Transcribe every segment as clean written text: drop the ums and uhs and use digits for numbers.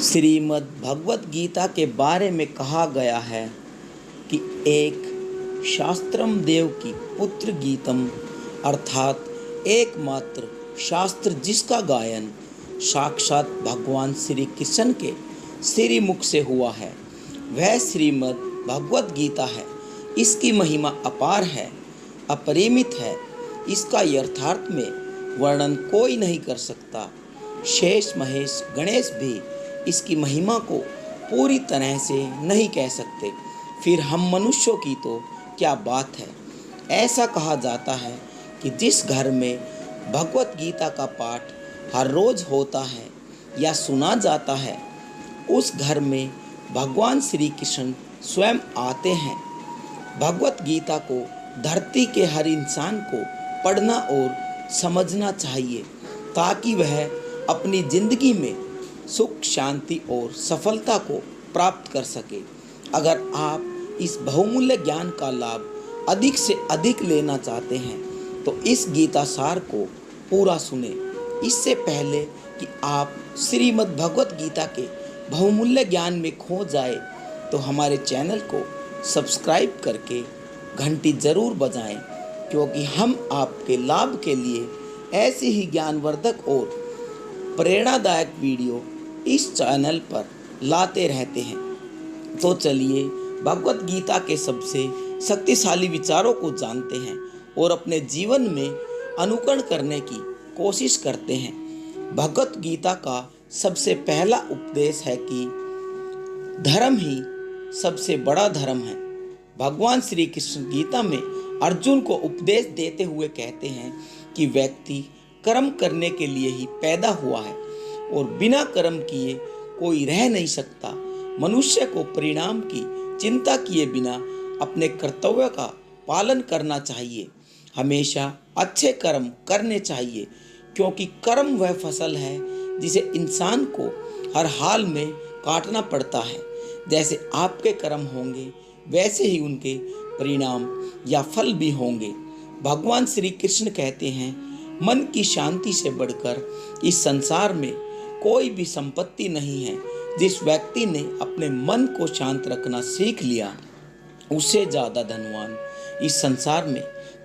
श्रीमद् भगवत गीता के बारे में कहा गया है कि एक शास्त्रम देव की पुत्र गीतम अर्थात एकमात्र शास्त्र जिसका गायन साक्षात भगवान श्री कृष्ण के श्रीमुख से हुआ है वह श्रीमद् भगवत गीता है। इसकी महिमा अपार है, अपरिमित है। इसका यथार्थ में वर्णन कोई नहीं कर सकता। शेष महेश गणेश भी इसकी महिमा को पूरी तरह से नहीं कह सकते, फिर हम मनुष्यों की तो क्या बात है। ऐसा कहा जाता है कि जिस घर में भगवत गीता का पाठ हर रोज होता है या सुना जाता है, उस घर में भगवान श्री कृष्ण स्वयं आते हैं। भगवत गीता को धरती के हर इंसान को पढ़ना और समझना चाहिए ताकि वह अपनी जिंदगी में सुख, शांति और सफलता को प्राप्त कर सके। अगर आप इस बहुमूल्य ज्ञान का लाभ अधिक से अधिक लेना चाहते हैं तो इस गीता सार को पूरा सुने। इससे पहले कि आप श्रीमद् भगवत गीता के बहुमूल्य ज्ञान में खो जाए तो हमारे चैनल को सब्सक्राइब करके घंटी ज़रूर बजाएं, क्योंकि हम आपके लाभ के लिए ऐसी ही ज्ञानवर्धक और प्रेरणादायक वीडियो इस चैनल पर लाते रहते हैं। तो चलिए भगवत गीता के सबसे शक्तिशाली विचारों को जानते हैं और अपने जीवन में अनुकरण करने की कोशिश करते हैं। भगवत गीता का सबसे पहला उपदेश है कि धर्म ही सबसे बड़ा धर्म है। भगवान श्री कृष्ण गीता में अर्जुन को उपदेश देते हुए कहते हैं कि व्यक्ति कर्म करने के लिए ही पैदा हुआ है और बिना कर्म किए कोई रह नहीं सकता। मनुष्य को परिणाम की चिंता किए बिना अपने कर्तव्य का पालन करना चाहिए। हमेशा अच्छे कर्म करने चाहिए, क्योंकि कर्म वह फसल है जिसे इंसान को हर हाल में काटना पड़ता है। जैसे आपके कर्म होंगे वैसे ही उनके परिणाम या फल भी होंगे। भगवान श्री कृष्ण कहते हैं, मन की शांति से बढ़कर इस संसार में कोई भी संपत्ति नहीं है। जिस व्यक्ति ने अपने मन को शांत रखना सीख लिया, उससे ज़्यादा धनवान इस संसार में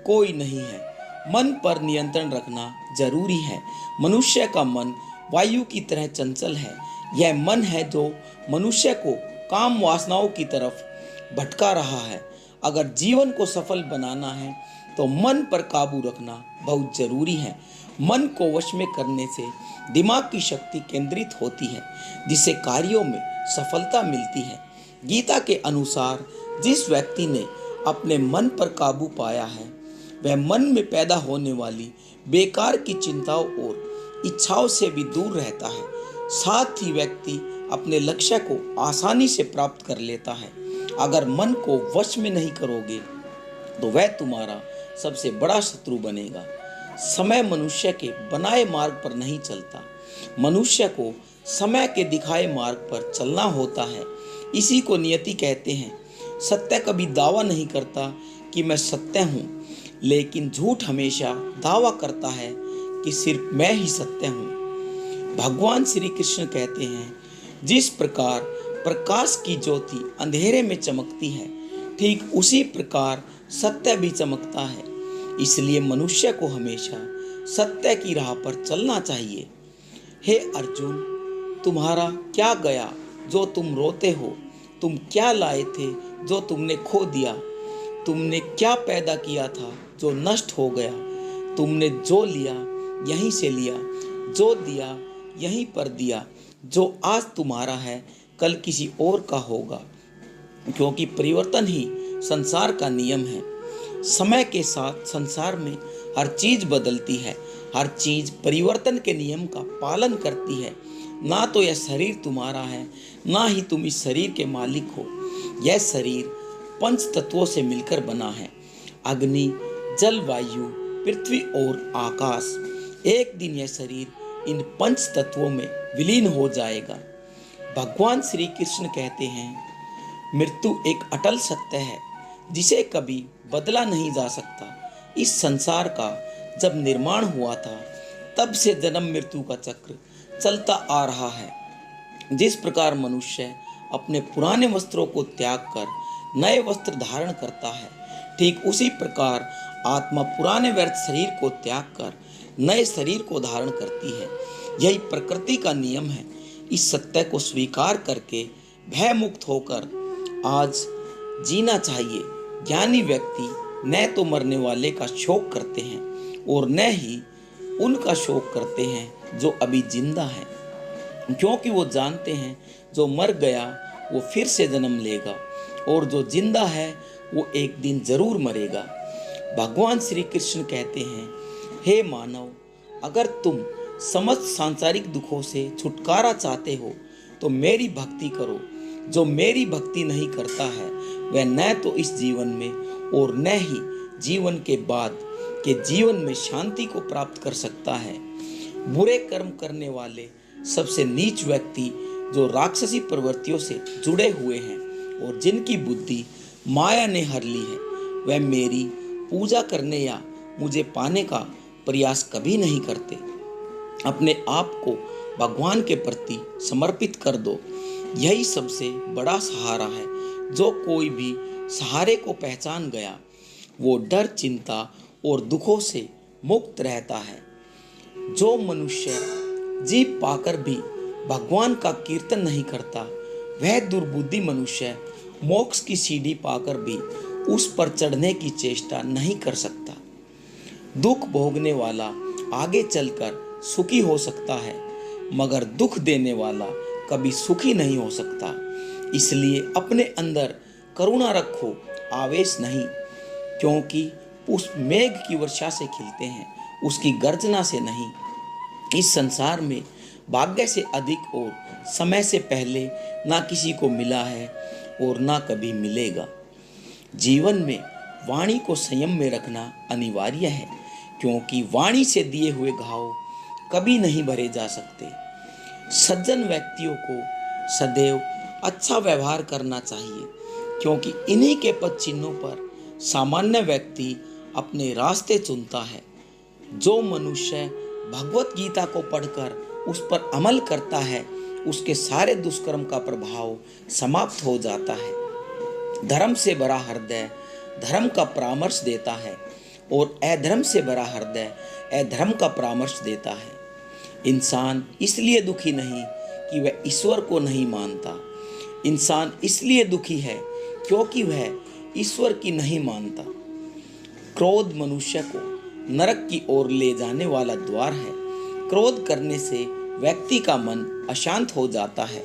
कोई नहीं है। मन पर नियंत्रण रखना जरूरी है। मनुष्य का मन वायु की तरह चंचल है। यह मन है जो मनुष्य को काम वासनाओं की तरफ भटका रहा है। अगर जीवन को सफल बनाना है तो मन पर काबू रखना बहुत जरूरी है। मन को वश में करने से दिमाग की शक्ति केंद्रित होती है, जिससे कार्यों में सफलता मिलती है। गीता के अनुसार जिस व्यक्ति ने अपने मन पर काबू पाया है वह मन में पैदा होने वाली बेकार की चिंताओं और इच्छाओं से भी दूर रहता है। साथ ही व्यक्ति अपने लक्ष्य को आसानी से प्राप्त कर लेता है। अगर मन को वश में नहीं करोगे तो वह तुम्हारा सबसे बड़ा शत्रु बनेगा। समय मनुष्य के बनाए मार्ग पर नहीं चलता, मनुष्य को समय के दिखाए मार्ग पर चलना होता है। इसी को नियति कहते हैं। सत्य कभी दावा नहीं करता कि मैं सत्य हूँ, लेकिन झूठ हमेशा दावा करता है कि सिर्फ मैं ही सत्य हूँ। भगवान श्री कृष्ण कहते हैं, जिस प्रकार प्रकाश की ज्योति अंधेरे में चमकती है, ठीक उसी प्रकार सत्य भी चमकता है। इसलिए मनुष्य को हमेशा सत्य की राह पर चलना चाहिए। हे अर्जुन, तुम्हारा क्या गया जो तुम रोते हो? तुम क्या लाए थे जो तुमने खो दिया? तुमने क्या पैदा किया था जो नष्ट हो गया? तुमने जो लिया यहीं से लिया, जो दिया यहीं पर दिया। जो आज तुम्हारा है कल किसी और का होगा, क्योंकि परिवर्तन ही संसार का नियम है। समय के साथ संसार में हर चीज बदलती है, हर चीज परिवर्तन के नियम का पालन करती है। ना तो यह शरीर तुम्हारा है, ना ही तुम इस शरीर के मालिक हो। यह शरीर पंच तत्वों से मिलकर बना है, अग्नि, जल, वायु, पृथ्वी और आकाश। एक दिन यह शरीर इन पंच तत्वों में विलीन हो जाएगा। भगवान श्री कृष्ण कहते हैं, मृत्यु एक अटल सत्य है जिसे कभी बदला नहीं जा सकता। इस संसार का जब निर्माण हुआ था तब से जन्म मृत्यु का चक्र चलता आ रहा है। जिस प्रकार मनुष्य अपने पुराने वस्त्रों को त्याग कर नए वस्त्र धारण करता है, ठीक उसी प्रकार आत्मा पुराने व्यर्थ शरीर को त्याग कर नए शरीर को धारण करती है। यही प्रकृति का नियम है। इस सत्य को स्वीकार करके भय मुक्त होकर आज जीना चाहिए। ज्ञानी व्यक्ति न तो मरने वाले का शोक करते हैं और न ही उनका शोक करते हैं जो अभी जिंदा है, क्योंकि वो जानते हैं जो मर गया वो फिर से जन्म लेगा और जो जिंदा है वो एक दिन जरूर मरेगा। भगवान श्री कृष्ण कहते हैं, हे मानव, अगर तुम समस्त सांसारिक दुखों से छुटकारा चाहते हो तो मेरी भक्ति करो। जो मेरी भक्ति नहीं करता है वह न तो इस जीवन में और न ही जीवन के बाद के जीवन में शांति को प्राप्त कर सकता है। बुरे कर्म करने वाले सबसे नीच व्यक्ति जो राक्षसी प्रवृत्तियों से जुड़े हुए हैं और जिनकी बुद्धि माया ने हर ली है, वह मेरी पूजा करने या मुझे पाने का प्रयास कभी नहीं करते। अपने आप को भगवान के प्रति समर्पित कर दो। यही सबसे बड़ा सहारा है। जो कोई भी सहारे को पहचान गया वो डर, चिंता और दुखों से मुक्त रहता है। जो मनुष्य जीव पाकर भी भगवान का कीर्तन नहीं करता, वह दुर्बुद्धि मनुष्य मोक्ष की सीढ़ी पाकर भी उस पर चढ़ने की चेष्टा नहीं कर सकता। दुख भोगने वाला आगे चलकर सुखी हो सकता है, मगर दुख देने वाला कभी सुखी नहीं हो सकता। इसलिए अपने अंदर करुणा रखो, आवेश नहीं, क्योंकि उस मेघ की वर्षा से खिलते हैं, उसकी गर्जना से नहीं। इस संसार में भाग्य से अधिक और समय से पहले ना किसी को मिला है और ना कभी मिलेगा। जीवन में वाणी को संयम में रखना अनिवार्य है, क्योंकि वाणी से दिए हुए घाव कभी नहीं भरे जा सकते। सज्जन व्यक्तियों को सदैव अच्छा व्यवहार करना चाहिए, क्योंकि इन्हीं के पद चिन्हों पर सामान्य व्यक्ति अपने रास्ते चुनता है। जो मनुष्य भगवत गीता को पढ़कर उस पर अमल करता है, उसके सारे दुष्कर्म का प्रभाव समाप्त हो जाता है। धर्म से भरा हृदय धर्म का परामर्श देता है और अधर्म से भरा हृदय अधर्म का परामर्श देता है। इंसान इसलिए दुखी नहीं कि वह ईश्वर को नहीं मानता। इंसान इसलिए दुखी है क्योंकि वह ईश्वर की नहीं मानता। क्रोध मनुष्य को नरक की ओर ले जाने वाला द्वार है। क्रोध करने से व्यक्ति का मन अशांत हो जाता है।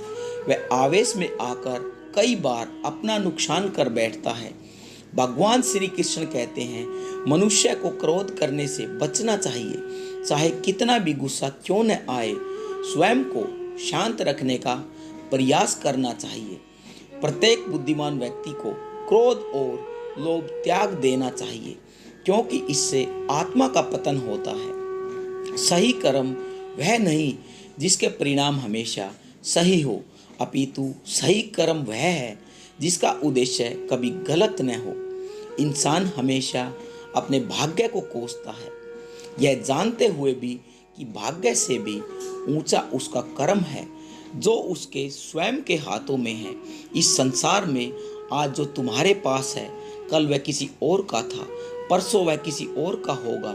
वह आवेश में आकर कई बार अपना नुकसान कर बैठता है। भगवान श्री कृष्ण कहते हैं, मनुष्य को क्रोध करने से बचना चाहिए। चाहे कितना भी गुस्सा क्यों न आए, स्वयं को शांत रखने का प्रयास करना चाहिए। प्रत्येक बुद्धिमान व्यक्ति को क्रोध और लोभ त्याग देना चाहिए, क्योंकि इससे आत्मा का पतन होता है। सही कर्म वह नहीं जिसके परिणाम हमेशा सही हो, अपितु सही कर्म वह है जिसका उद्देश्य कभी गलत न हो। इंसान हमेशा अपने भाग्य को कोसता है, यह जानते हुए भी कि भाग्य से भी ऊंचा उसका कर्म है जो उसके स्वयं के हाथों में है। इस संसार में आज जो तुम्हारे पास है, कल वह किसी और का था, परसों वह किसी और का होगा।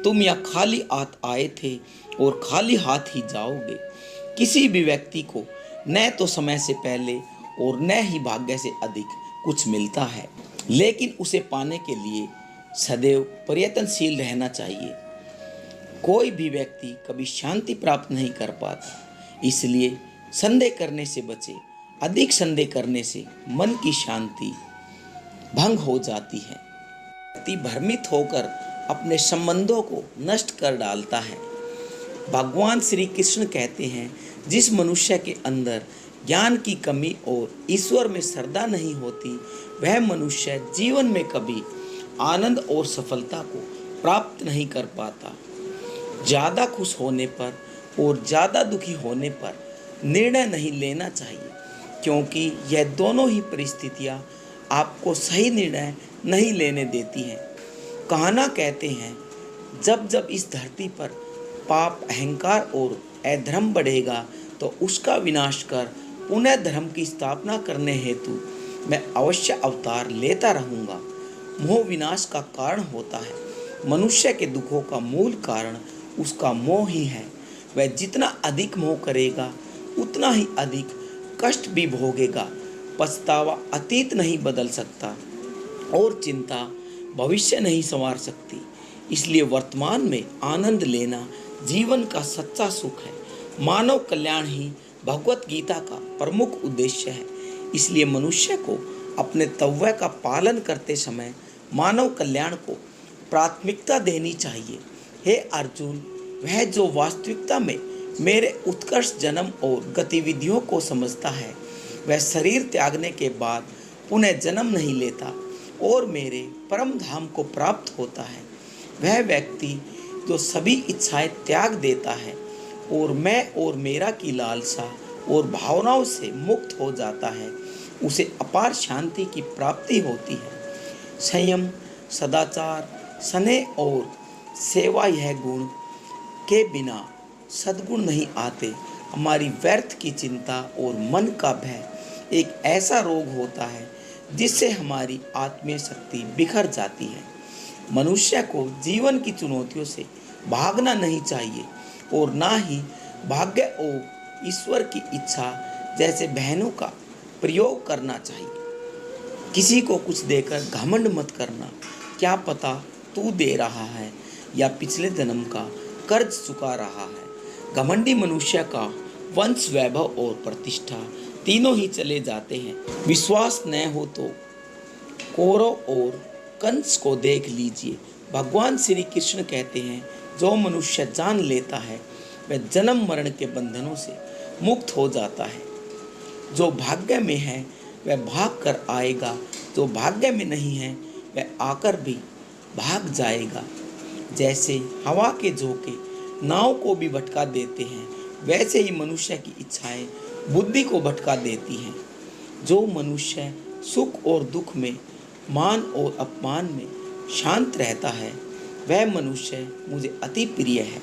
तुम यहाँ खाली हाथ आए थे और खाली हाथ ही जाओगे। किसी भी व्यक्ति को न तो समय से पहले और न ही भाग्य से अधिक कुछ मिलता है, लेकिन उसे पाने के लिए सदैव प्रयत्नशील रहना चाहिए। कोई भी व्यक्ति कभी शांति प्राप्त नहीं कर पाता, इसलिए संदेह करने से बचे। अधिक संदेह करने से मन की शांति भंग हो जाती है। व्यक्ति भ्रमित होकर अपने संबंधों को नष्ट कर डालता है। भगवान श्री कृष्ण कहते हैं, जिस मनुष्य के अंदर ज्ञान की कमी और ईश्वर में श्रद्धा नहीं होती, वह मनुष्य जीवन में कभी आनंद और सफलता को प्राप्त नहीं कर पाता। ज़्यादा खुश होने पर और ज़्यादा दुखी होने पर निर्णय नहीं लेना चाहिए, क्योंकि यह दोनों ही परिस्थितियाँ आपको सही निर्णय नहीं लेने देती हैं। कहाना कहते हैं, जब जब इस धरती पर पाप, अहंकार और अधर्म बढ़ेगा, तो उसका विनाश कर पुनः धर्म की स्थापना करने हेतु मैं अवश्य अवतार लेता रहूँगा। मोह विनाश का कारण होता है। मनुष्य के दुखों का मूल कारण उसका मोह ही है। वह जितना अधिक मोह करेगा उतना ही अधिक कष्ट भी भोगेगा। पछतावा अतीत नहीं बदल सकता और चिंता भविष्य नहीं संवार सकती। इसलिए वर्तमान में आनंद लेना जीवन का सच्चा सुख है। मानव कल्याण ही भगवत गीता का प्रमुख उद्देश्य है। इसलिए मनुष्य को अपने तत्व का पालन करते समय मानव कल्याण को प्राथमिकता देनी चाहिए। हे अर्जुन, वह जो वास्तविकता में मेरे उत्कर्ष जन्म और गतिविधियों को समझता है, वह शरीर त्यागने के बाद पुनः जन्म नहीं लेता और मेरे परम धाम को प्राप्त होता है। वह व्यक्ति जो सभी इच्छाएं त्याग देता है और मैं और मेरा की लालसा और भावनाओं से मुक्त हो जाता है, उसे अपार शांति की प्राप्ति होती है। संयम, सदाचार, स्नेह और सेवा यह गुण के बिना सद्गुण नहीं आते। हमारी व्यर्थ की चिंता और मन का भय एक ऐसा रोग होता है जिससे हमारी आत्मीय शक्ति बिखर जाती है। मनुष्य को जीवन की चुनौतियों से भागना नहीं चाहिए और ना ही भाग्य और ईश्वर की इच्छा जैसे बहनों का प्रयोग करना चाहिए। किसी को कुछ देकर घमंड मत करना। क्या पता तू दे रहा है या पिछले जन्म का कर्ज चुका रहा है। घमंडी मनुष्य का वंश, वैभव और प्रतिष्ठा तीनों ही चले जाते हैं। विश्वास न हो तो कौरव और कंस को देख लीजिए। भगवान श्री कृष्ण कहते हैं, जो मनुष्य जान लेता है वह जन्म मरण के बंधनों से मुक्त हो जाता है। जो भाग्य में है वह भाग कर आएगा, जो भाग्य में नहीं है वह आकर भी भाग जाएगा। जैसे हवा के झोंके नाव को भी भटका देते हैं, वैसे ही मनुष्य की इच्छाएं बुद्धि को भटका देती हैं। जो मनुष्य सुख और दुख में, मान और अपमान में शांत रहता है, वह मनुष्य मुझे अति प्रिय है।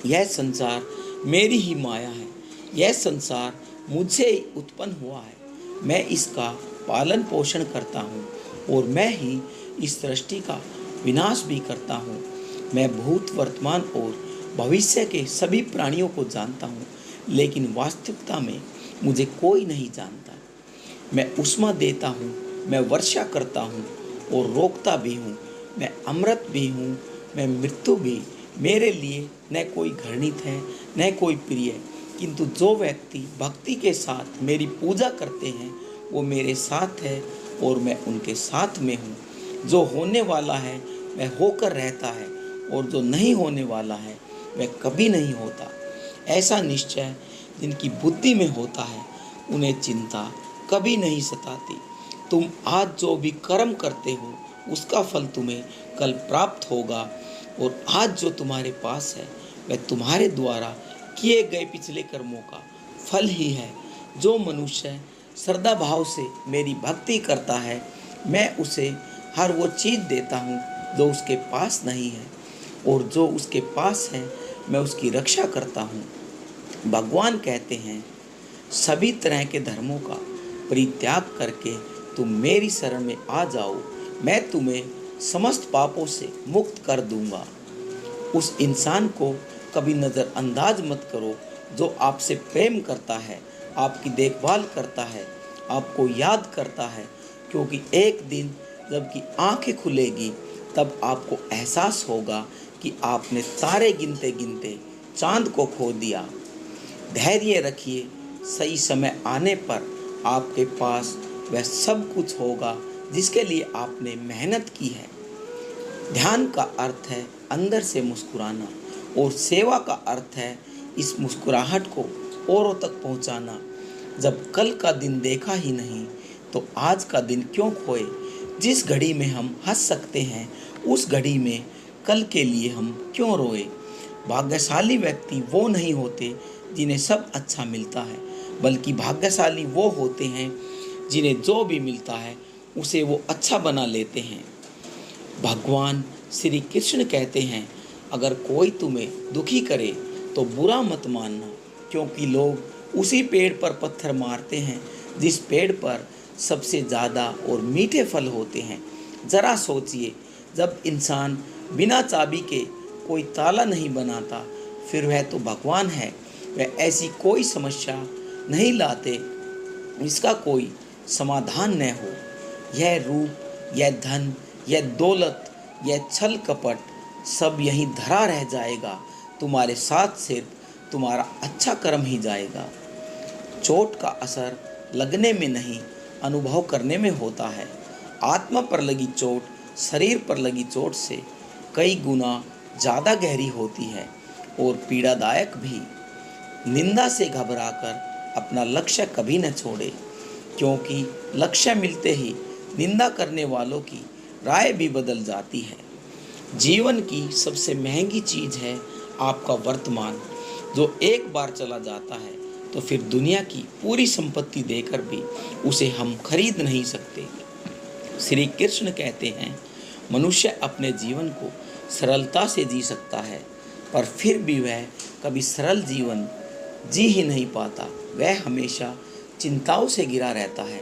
यह संसार मेरी ही माया है। यह संसार मुझसे ही उत्पन्न हुआ है। मैं इसका पालन पोषण करता हूँ और मैं ही इस सृष्टि का विनाश भी करता हूँ। मैं भूत, वर्तमान और भविष्य के सभी प्राणियों को जानता हूँ, लेकिन वास्तविकता में मुझे कोई नहीं जानता। मैं उष्मा देता हूँ, मैं वर्षा करता हूँ और रोकता भी हूँ। मैं अमृत भी हूँ, मैं मृत्यु भी। मेरे लिए न कोई घृणित है न कोई प्रिय, किंतु जो व्यक्ति भक्ति के साथ मेरी पूजा करते हैं वो मेरे साथ है और मैं उनके साथ में हूँ। जो होने वाला है वह होकर रहता है और जो नहीं होने वाला है वह कभी नहीं होता। ऐसा निश्चय जिनकी बुद्धि में होता है उन्हें चिंता कभी नहीं सताती। तुम आज जो भी कर्म करते हो उसका फल तुम्हें कल प्राप्त होगा और आज जो तुम्हारे पास है वह तुम्हारे द्वारा किए गए पिछले कर्मों का फल ही है। जो मनुष्य श्रद्धा भाव से मेरी भक्ति करता है, मैं उसे हर वो चीज़ देता हूँ जो उसके पास नहीं है, और जो उसके पास है मैं उसकी रक्षा करता हूँ। भगवान कहते हैं, सभी तरह के धर्मों का परित्याग करके तुम मेरी शरण में आ जाओ, मैं तुम्हें समस्त पापों से मुक्त कर दूंगा। उस इंसान को कभी नज़रअंदाज मत करो जो आपसे प्रेम करता है, आपकी देखभाल करता है, आपको याद करता है, क्योंकि एक दिन जबकि आंखें खुलेगी तब आपको एहसास होगा कि आपने तारे गिनते गिनते चांद को खो दिया। धैर्य रखिए, सही समय आने पर आपके पास वह सब कुछ होगा जिसके लिए आपने मेहनत की है। ध्यान का अर्थ है अंदर से मुस्कुराना और सेवा का अर्थ है इस मुस्कुराहट को औरों तक पहुंचाना। जब कल का दिन देखा ही नहीं तो आज का दिन क्यों खोए। जिस घड़ी में हम हंस सकते हैं उस घड़ी में कल के लिए हम क्यों रोए। भाग्यशाली व्यक्ति वो नहीं होते जिन्हें सब अच्छा मिलता है, बल्कि भाग्यशाली वो होते हैं जिन्हें जो भी मिलता है उसे वो अच्छा बना लेते हैं। भगवान श्री कृष्ण कहते हैं, अगर कोई तुम्हें दुखी करे तो बुरा मत मानना, क्योंकि लोग उसी पेड़ पर पत्थर मारते हैं जिस पेड़ पर सबसे ज़्यादा और मीठे फल होते हैं। ज़रा सोचिए, जब इंसान बिना चाबी के कोई ताला नहीं बनाता, फिर वह तो भगवान है। वह ऐसी कोई समस्या नहीं लाते इसका कोई समाधान न हो। यह रूप, यह धन, यह दौलत, यह छल कपट सब यहीं धरा रह जाएगा। तुम्हारे साथ सिर्फ तुम्हारा अच्छा कर्म ही जाएगा। चोट का असर लगने में नहीं, अनुभव करने में होता है। आत्मा पर लगी चोट शरीर पर लगी चोट से कई गुना ज़्यादा गहरी होती है और पीड़ादायक भी। निंदा से घबराकर अपना लक्ष्य कभी न छोड़े, क्योंकि लक्ष्य मिलते ही निंदा करने वालों की राय भी बदल जाती है। जीवन की सबसे महंगी चीज़ है आपका वर्तमान, जो एक बार चला जाता है तो फिर दुनिया की पूरी संपत्ति देकर भी उसे हम खरीद नहीं सकते। श्री कृष्ण कहते हैं, मनुष्य अपने जीवन को सरलता से जी सकता है, पर फिर भी वह कभी सरल जीवन जी ही नहीं पाता। वह हमेशा चिंताओं से घिरा रहता है।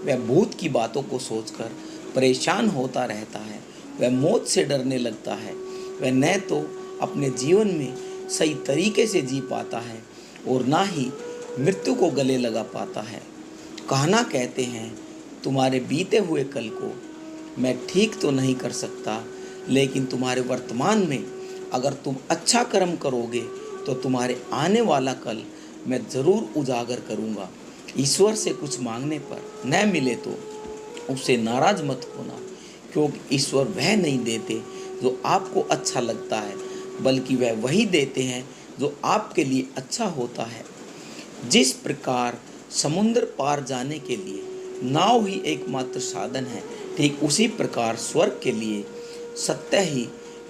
वह भूत की बातों को सोचकर परेशान होता रहता है। वह मौत से डरने लगता है। वह न तो अपने जीवन में सही तरीके से जी पाता है और ना ही मृत्यु को गले लगा पाता है। कहना कहते हैं, तुम्हारे बीते हुए कल को मैं ठीक तो नहीं कर सकता, लेकिन तुम्हारे वर्तमान में अगर तुम अच्छा कर्म करोगे तो तुम्हारे आने वाला कल मैं ज़रूर उजागर करूँगा। ईश्वर से कुछ मांगने पर न मिले तो उससे नाराज़ मत होना, क्योंकि ईश्वर वह नहीं देते जो आपको अच्छा लगता है, बल्कि वह वही देते हैं जो आपके लिए अच्छा होता है। जिस प्रकार समुद्र पार जाने के लिए नाव ही एकमात्र साधन है, ठीक उसी प्रकार स्वर्ग के लिए सत्य ही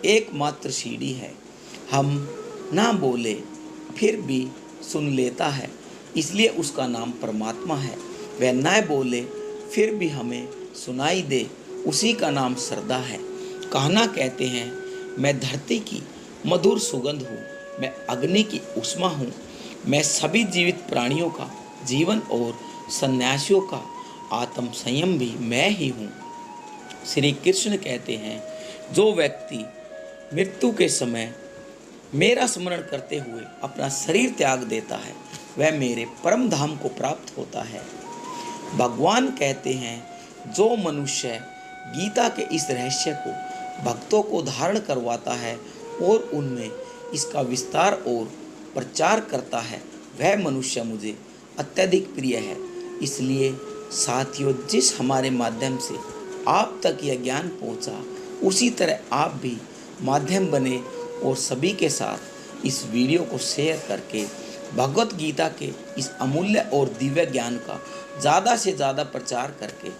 एकमात्र सीढ़ी है। हम ना बोले फिर भी सुन लेता है, इसलिए उसका नाम परमात्मा है। वह न बोले फिर भी हमें सुनाई दे, उसी का नाम श्रद्धा है। कहना कहते हैं, मैं धरती की मधुर सुगंध हूँ, मैं अग्नि की उष्मा हूँ, मैं सभी जीवित प्राणियों का जीवन और सन्यासियों का आत्म संयम भी मैं ही हूँ। श्री कृष्ण कहते हैं, जो व्यक्ति मृत्यु के समय मेरा स्मरण करते हुए अपना शरीर त्याग देता है, वह मेरे परम धाम को प्राप्त होता है। भगवान कहते हैं, जो मनुष्य गीता के इस रहस्य को भक्तों को धारण करवाता है और उनमें इसका विस्तार और प्रचार करता है, वह मनुष्य मुझे अत्यधिक प्रिय है। इसलिए साथियों, जिस हमारे माध्यम से आप तक यह ज्ञान पहुंचा, उसी तरह आप भी माध्यम बने और सभी के साथ इस वीडियो को शेयर करके भगवत गीता के इस अमूल्य और दिव्य ज्ञान का ज़्यादा से ज़्यादा प्रचार करके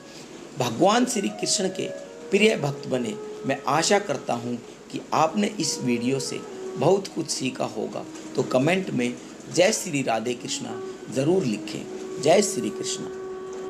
भगवान श्री कृष्ण के प्रिय भक्त बने। मैं आशा करता हूँ कि आपने इस वीडियो से बहुत कुछ सीखा होगा। तो कमेंट में जय श्री राधे कृष्णा ज़रूर लिखें। जय श्री कृष्ण।